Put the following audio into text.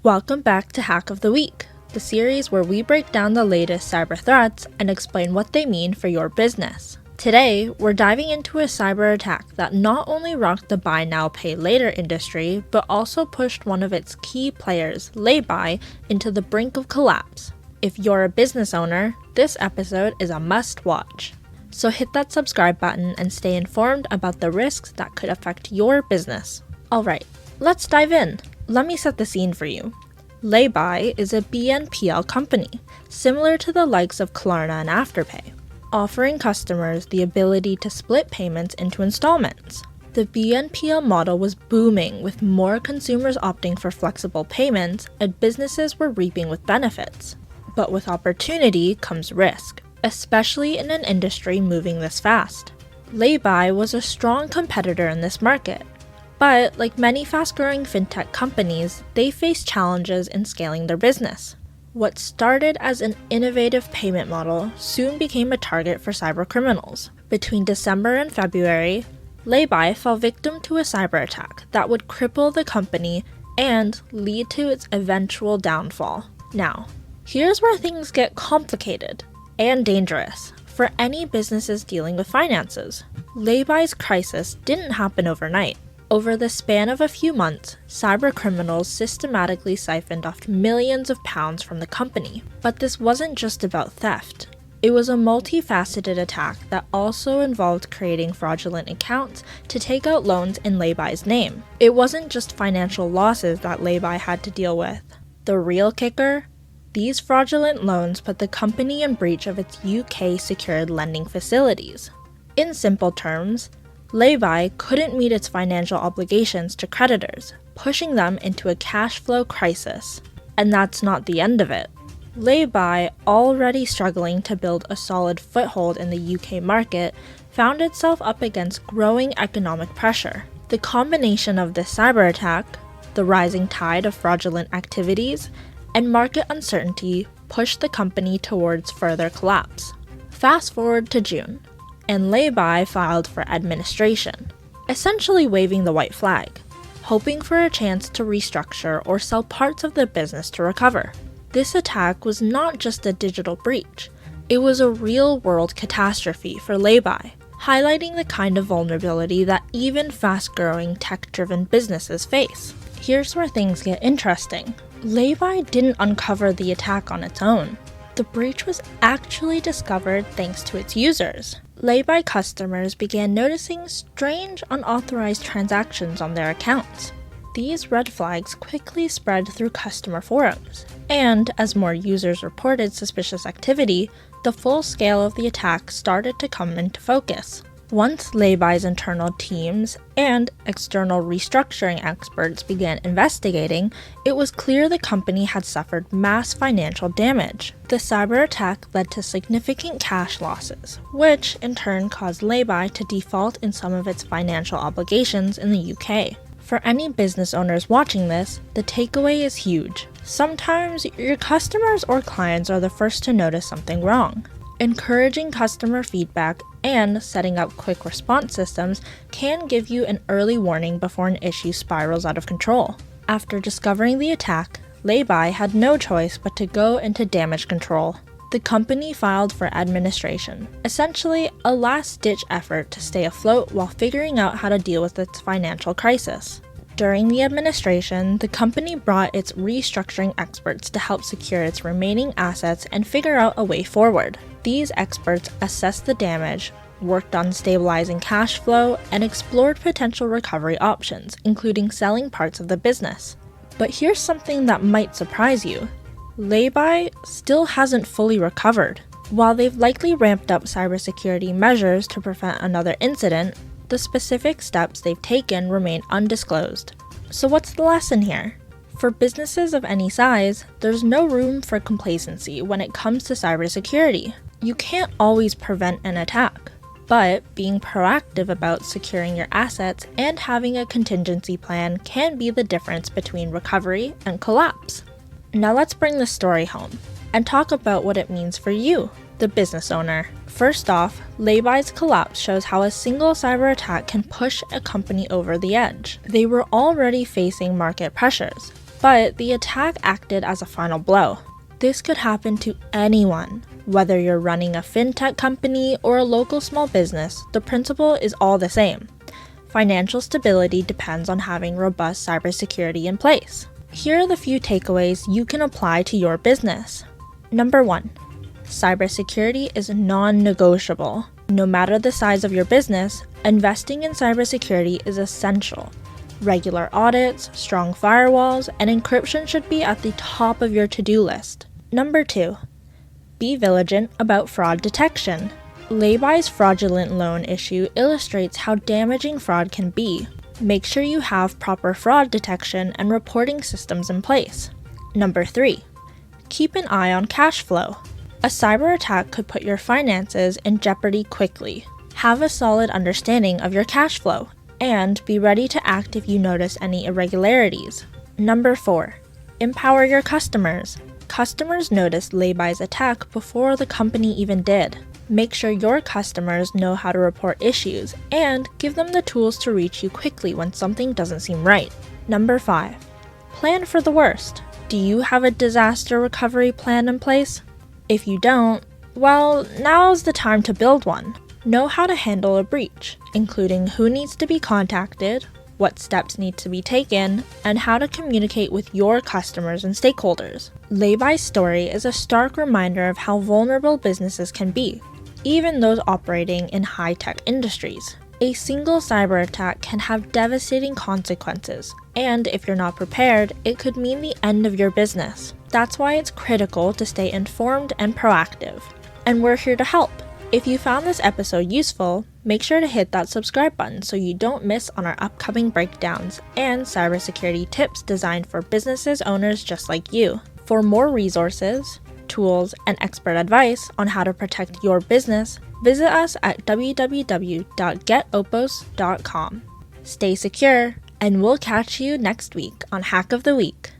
Welcome back to Hack of the Week, the series where we break down the latest cyber threats and explain what they mean for your business. Today, we're diving into a cyber attack that not only rocked the buy now pay later industry, but also pushed one of its key players, Laybuy, into the brink of collapse. If you're a business owner, this episode is a must watch. So hit that subscribe button and stay informed about the risks that could affect your business. Alright, let's dive in. Let me set the scene for you. Laybuy is a BNPL company, similar to the likes of Klarna and Afterpay, offering customers the ability to split payments into installments. The BNPL model was booming, with more consumers opting for flexible payments and businesses were reaping with benefits. But with opportunity comes risk, especially in an industry moving this fast. Laybuy was a strong competitor in this market. But, like many fast-growing fintech companies, they face challenges in scaling their business. What started as an innovative payment model soon became a target for cybercriminals. Between December and February, Laybuy fell victim to a cyber attack that would cripple the company and lead to its eventual downfall. Now, here's where things get complicated and dangerous for any businesses dealing with finances. Laybuy's crisis didn't happen overnight. Over the span of a few months, cybercriminals systematically siphoned off millions of pounds from the company. But this wasn't just about theft. It was a multifaceted attack that also involved creating fraudulent accounts to take out loans in Laybuy's name. It wasn't just financial losses that Laybuy had to deal with. The real kicker? These fraudulent loans put the company in breach of its UK secured lending facilities. In simple terms, Laybuy couldn't meet its financial obligations to creditors, pushing them into a cash flow crisis. And that's not the end of it. Laybuy, already struggling to build a solid foothold in the UK market, found itself up against growing economic pressure. The combination of this cyber attack, the rising tide of fraudulent activities, and market uncertainty pushed the company towards further collapse. Fast forward to June, and Laybuy filed for administration, essentially waving the white flag, hoping for a chance to restructure or sell parts of the business to recover. This attack was not just a digital breach, it was a real-world catastrophe for Laybuy, highlighting the kind of vulnerability that even fast-growing tech-driven businesses face. Here's where things get interesting. Laybuy didn't uncover the attack on its own. The breach was actually discovered thanks to its users. Laybuy customers began noticing strange, unauthorized transactions on their accounts. These red flags quickly spread through customer forums, and as more users reported suspicious activity, the full scale of the attack started to come into focus. Once Laybuy's internal teams and external restructuring experts began investigating, it was clear the company had suffered mass financial damage. The cyber attack led to significant cash losses, which in turn caused Laybuy to default in some of its financial obligations in the UK. For any business owners watching this, the takeaway is huge. Sometimes your customers or clients are the first to notice something wrong. Encouraging customer feedback and setting up quick response systems can give you an early warning before an issue spirals out of control. After discovering the attack, Laybuy had no choice but to go into damage control. The company filed for administration, essentially a last-ditch effort to stay afloat while figuring out how to deal with its financial crisis. During the administration, the company brought its restructuring experts to help secure its remaining assets and figure out a way forward. These experts assessed the damage, worked on stabilizing cash flow, and explored potential recovery options, including selling parts of the business. But here's something that might surprise you. Laybuy still hasn't fully recovered. While they've likely ramped up cybersecurity measures to prevent another incident, the specific steps they've taken remain undisclosed. So what's the lesson here? For businesses of any size, there's no room for complacency when it comes to cybersecurity. You can't always prevent an attack, but being proactive about securing your assets and having a contingency plan can be the difference between recovery and collapse. Now let's bring the story home and talk about what it means for you, the business owner. First off, Laybuy's collapse shows how a single cyber attack can push a company over the edge. They were already facing market pressures, but the attack acted as a final blow. This could happen to anyone. Whether you're running a fintech company or a local small business, the principle is all the same. Financial stability depends on having robust cybersecurity in place. Here are the few takeaways you can apply to your business. Number 1. Cybersecurity is non-negotiable. No matter the size of your business, investing in cybersecurity is essential. Regular audits, strong firewalls, and encryption should be at the top of your to-do list. Number 2. Be vigilant about fraud detection. Laybuy's fraudulent loan issue illustrates how damaging fraud can be. Make sure you have proper fraud detection and reporting systems in place. Number 3. Keep an eye on cash flow. A cyber attack could put your finances in jeopardy quickly. Have a solid understanding of your cash flow, and be ready to act if you notice any irregularities. Number 4. Empower your customers. Customers noticed Laybuy's attack before the company even did. Make sure your customers know how to report issues, and give them the tools to reach you quickly when something doesn't seem right. Number 5. Plan for the worst. Do you have a disaster recovery plan in place? If you don't, well, now's the time to build one. Know how to handle a breach, including who needs to be contacted, what steps need to be taken, and how to communicate with your customers and stakeholders. Laybuy's story is a stark reminder of how vulnerable businesses can be, even those operating in high-tech industries. A single cyber attack can have devastating consequences, and if you're not prepared, it could mean the end of your business. That's why it's critical to stay informed and proactive. And we're here to help. If you found this episode useful, make sure to hit that subscribe button so you don't miss on our upcoming breakdowns and cybersecurity tips designed for businesses owners just like you. For more resources, tools, and expert advice on how to protect your business, visit us at www.getopos.com. Stay secure, and we'll catch you next week on Hack of the Week.